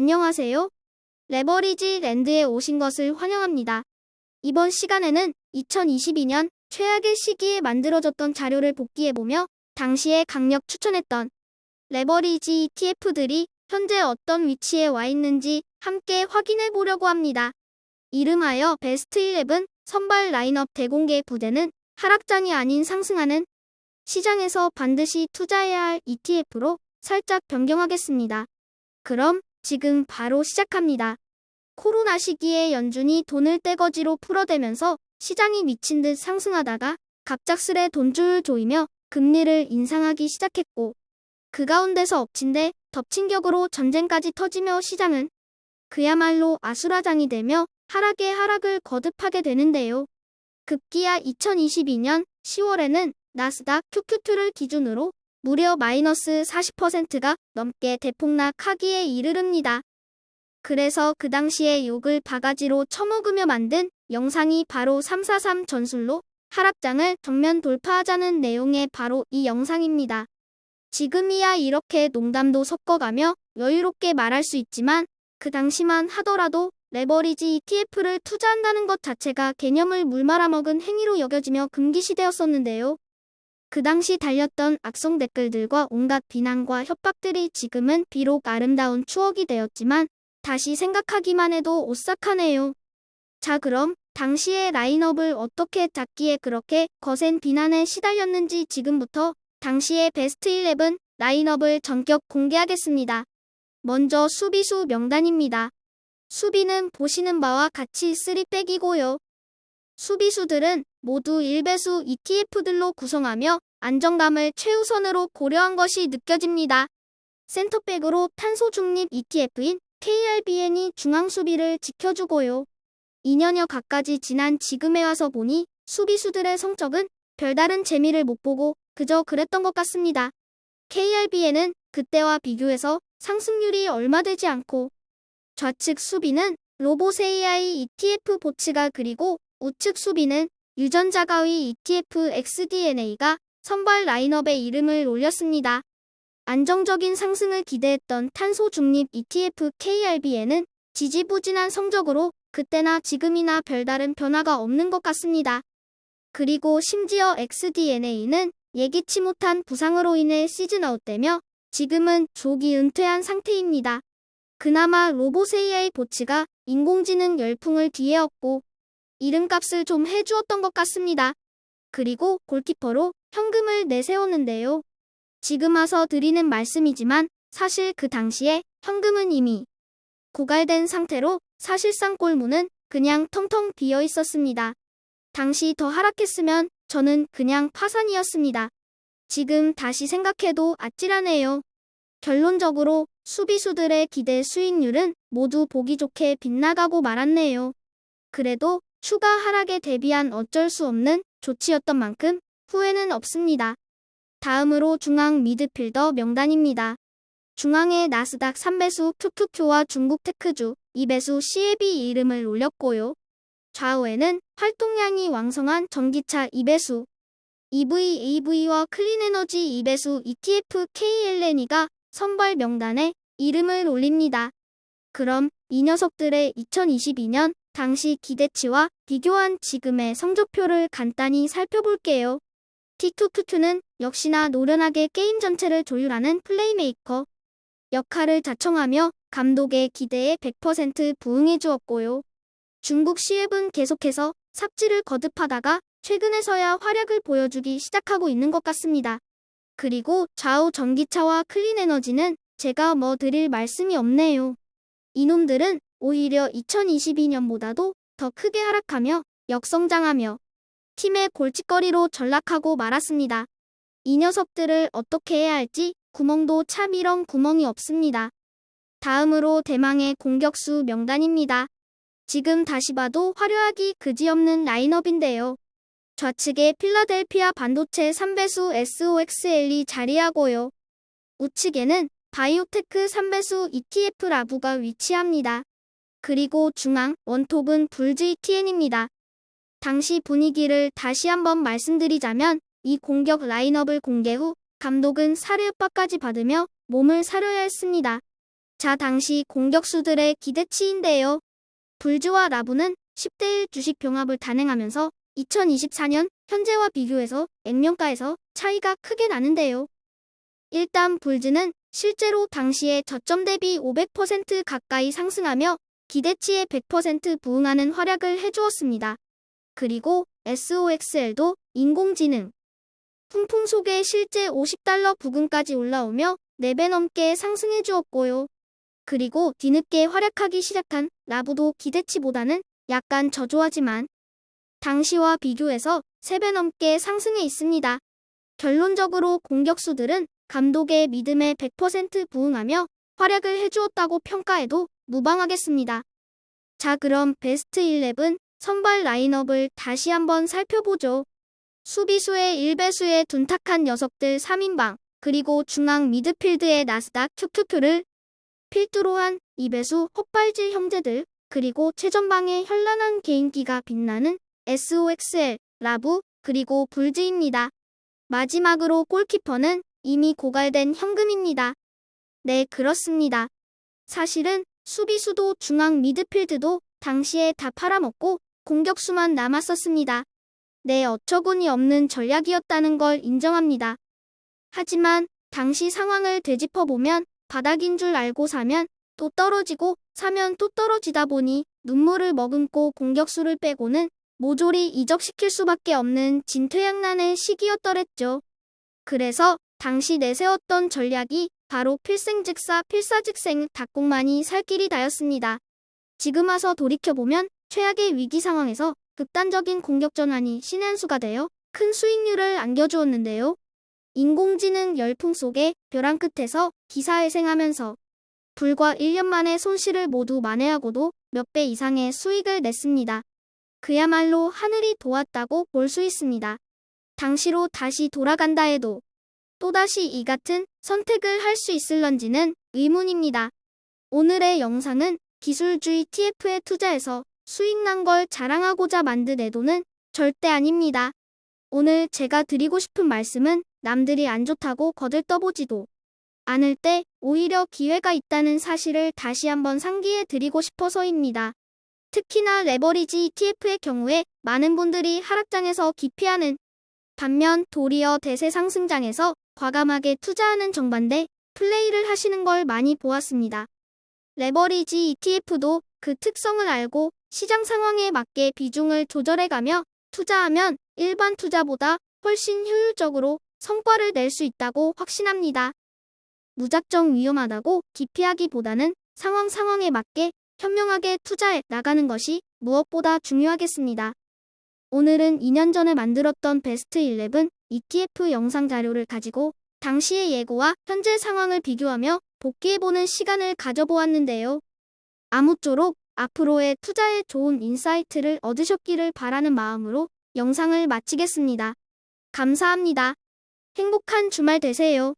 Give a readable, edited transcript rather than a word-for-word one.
안녕하세요. 레버리지 랜드에 오신 것을 환영합니다. 이번 시간에는 2022년 최악의 시기에 만들어졌던 자료를 복기해보며 당시에 강력 추천했던 레버리지 ETF들이 현재 어떤 위치에 와 있는지 함께 확인해 보려고 합니다. 이름하여 베스트 11 선발 라인업 대공개 부대는 하락장이 아닌 상승하는 시장에서 반드시 투자해야 할 ETF로 살짝 변경하겠습니다. 그럼 지금 바로 시작합니다. 코로나 시기에 연준이 돈을 떼거지로 풀어대면서 시장이 미친 듯 상승하다가 갑작스레 돈줄 조이며 금리를 인상하기 시작했고, 그 가운데서 엎친 데 덮친 격으로 전쟁까지 터지며 시장은 그야말로 아수라장이 되며 하락에 하락을 거듭하게 되는데요. 급기야 2022년 10월에는 나스닥 QQQ를 기준으로 무려 마이너스 40%가 넘게 대폭락하기에 이르릅니다. 그래서 그 당시에 욕을 바가지로 처먹으며 만든 영상이 바로 343 전술로 하락장을 정면 돌파하자는 내용의 바로 이 영상입니다. 지금이야 이렇게 농담도 섞어가며 여유롭게 말할 수 있지만 그 당시만 하더라도 레버리지 ETF를 투자한다는 것 자체가 개념을 물 말아먹은 행위로 여겨지며 금기시되었었는데요. 그 당시 달렸던 악성 댓글들과 온갖 비난과 협박들이 지금은 비록 아름다운 추억이 되었지만 다시 생각하기만 해도 오싹하네요. 자, 그럼 당시의 라인업을 어떻게 잡기에 그렇게 거센 비난에 시달렸는지 지금부터 당시의 베스트 11 라인업을 전격 공개하겠습니다. 먼저 수비수 명단입니다. 수비는 보시는 바와 같이 3백이고요. 수비수들은 모두 1배수 ETF들로 구성하며 안정감을 최우선으로 고려한 것이 느껴집니다. 센터백으로 탄소 중립 ETF인 KRBN이 중앙 수비를 지켜주고요. 2년여 가까이 지난 지금에 와서 보니 수비수들의 성적은 별다른 재미를 못 보고 그저 그랬던 것 같습니다. KRBN은 그때와 비교해서 상승률이 얼마 되지 않고, 좌측 수비는 로봇 AI ETF 보츠가, 그리고 우측 수비는 유전자 가위 ETF XDNA가 선발 라인업에 이름을 올렸습니다. 안정적인 상승을 기대했던 탄소 중립 ETF KRBN은 지지부진한 성적으로 그때나 지금이나 별다른 변화가 없는 것 같습니다. 그리고 심지어 XDNA는 예기치 못한 부상으로 인해 시즌아웃되며 지금은 조기 은퇴한 상태입니다. 그나마 로봇 AI 보츠가 인공지능 열풍을 뒤에 얻고 이름값을 좀 해주었던 것 같습니다. 그리고 골키퍼로 현금을 내세웠는데요. 지금 와서 드리는 말씀이지만 사실 그 당시에 현금은 이미 고갈된 상태로 사실상 골문은 그냥 텅텅 비어 있었습니다. 당시 더 하락했으면 저는 그냥 파산이었습니다. 지금 다시 생각해도 아찔하네요. 결론적으로 수비수들의 기대 수익률은 모두 보기 좋게 빗나가고 말았네요. 그래도 추가 하락에 대비한 어쩔 수 없는 조치였던 만큼 후회는 없습니다. 다음으로 중앙 미드필더 명단입니다. 중앙에 나스닥 3배수 QQQ와 중국 테크주 2배수 시에비 이름을 올렸고요. 좌우에는 활동량이 왕성한 전기차 2배수, EV와 클린에너지 2배수 ETF KLNE가 선발 명단에 이름을 올립니다. 그럼 이 녀석들의 2022년 당시 기대치와 비교한 지금의 성적표를 간단히 살펴볼게요. TQQQ는 역시나 노련하게 게임 전체를 조율하는 플레이메이커 역할을 자청하며 감독의 기대에 100% 부응해 주었고요. 중국 시앱은 계속해서 삽질을 거듭하다가 최근에서야 활약을 보여주기 시작하고 있는 것 같습니다. 그리고 좌우 전기차와 클린에너지는 제가 뭐 드릴 말씀이 없네요. 이놈들은 오히려 2022년보다도 더 크게 하락하며 역성장하며 팀의 골칫거리로 전락하고 말았습니다. 이 녀석들을 어떻게 해야 할지 구멍도 참 이런 구멍이 없습니다. 다음으로 대망의 공격수 명단입니다. 지금 다시 봐도 화려하기 그지없는 라인업인데요. 좌측에 필라델피아 반도체 3배수 SOXL이 자리하고요. 우측에는 바이오테크 3배수 ETF 라부가 위치합니다. 그리고 중앙 원톱은 불즈 ETN입니다. 당시 분위기를 다시 한번 말씀드리자면 이 공격 라인업을 공개 후 감독은 살해협박까지 받으며 몸을 사려야 했습니다. 자, 당시 공격수들의 기대치인데요. 불즈와 라부는 10대1 주식 병합을 단행하면서 2024년 현재와 비교해서 액면가에서 차이가 크게 나는데요. 일단 불즈는 실제로 당시의 저점 대비 500% 가까이 상승하며 기대치에 100% 부응하는 활약을 해주었습니다. 그리고 SOXL도 인공지능 풍풍 속에 실제 $50 부근까지 올라오며 4배 넘게 상승해 주었고요. 그리고 뒤늦게 활약하기 시작한 라부도 기대치보다는 약간 저조하지만 당시와 비교해서 3배 넘게 상승해 있습니다. 결론적으로 공격수들은 감독의 믿음에 100% 부응하며 활약을 해주었다고 평가해도 무방하겠습니다. 자, 그럼 베스트 11 선발 라인업을 다시 한번 살펴보죠. 수비수의 1배수의 둔탁한 녀석들 3인방, 그리고 중앙 미드필드의 나스닥 큐큐큐를 필두로 한 2배수 헛발질 형제들, 그리고 최전방의 현란한 개인기가 빛나는 SOXL, 라부, 그리고 불즈입니다. 마지막으로 골키퍼는 이미 고갈된 현금입니다. 네, 그렇습니다. 사실은 수비수도 중앙 미드필드도 당시에 다 팔아먹고 공격수만 남았었습니다. 네, 어처구니 없는 전략이었다는 걸 인정합니다. 하지만 당시 상황을 되짚어보면 바닥인 줄 알고 사면 또 떨어지고 사면 또 떨어지다 보니 눈물을 머금고 공격수를 빼고는 모조리 이적시킬 수밖에 없는 진퇴양난의 시기였더랬죠. 그래서 당시 내세웠던 전략이 바로 필생즉사 필사즉생 닭공만이 살 길이 다였습니다. 지금 와서 돌이켜보면 최악의 위기 상황에서 극단적인 공격 전환이 신의 한 수가 되어 큰 수익률을 안겨주었는데요. 인공지능 열풍 속에 벼랑 끝에서 기사회생하면서 불과 1년 만에 손실을 모두 만회하고도 몇 배 이상의 수익을 냈습니다. 그야말로 하늘이 도왔다고 볼 수 있습니다. 당시로 다시 돌아간다 해도 또다시 이 같은 선택을 할 수 있을런지는 의문입니다. 오늘의 영상은 기술주의 TF에 투자해서 수익 난 걸 자랑하고자 만든 애도는 절대 아닙니다. 오늘 제가 드리고 싶은 말씀은 남들이 안 좋다고 거들떠보지도 않을 때 오히려 기회가 있다는 사실을 다시 한번 상기해 드리고 싶어서입니다. 특히나 레버리지 ETF의 경우에 많은 분들이 하락장에서 기피하는 반면 도리어 대세 상승장에서 과감하게 투자하는 정반대 플레이를 하시는 걸 많이 보았습니다. 레버리지 ETF도 그 특성을 알고 시장 상황에 맞게 비중을 조절해가며 투자하면 일반 투자보다 훨씬 효율적으로 성과를 낼 수 있다고 확신합니다. 무작정 위험하다고 기피하기보다는 상황에 맞게 현명하게 투자해 나가는 것이 무엇보다 중요하겠습니다. 오늘은 2년 전에 만들었던 베스트 11 ETF 영상 자료를 가지고 당시의 예고와 현재 상황을 비교하며 복귀해보는 시간을 가져보았는데요. 아무쪼록 앞으로의 투자에 좋은 인사이트를 얻으셨기를 바라는 마음으로 영상을 마치겠습니다. 감사합니다. 행복한 주말 되세요.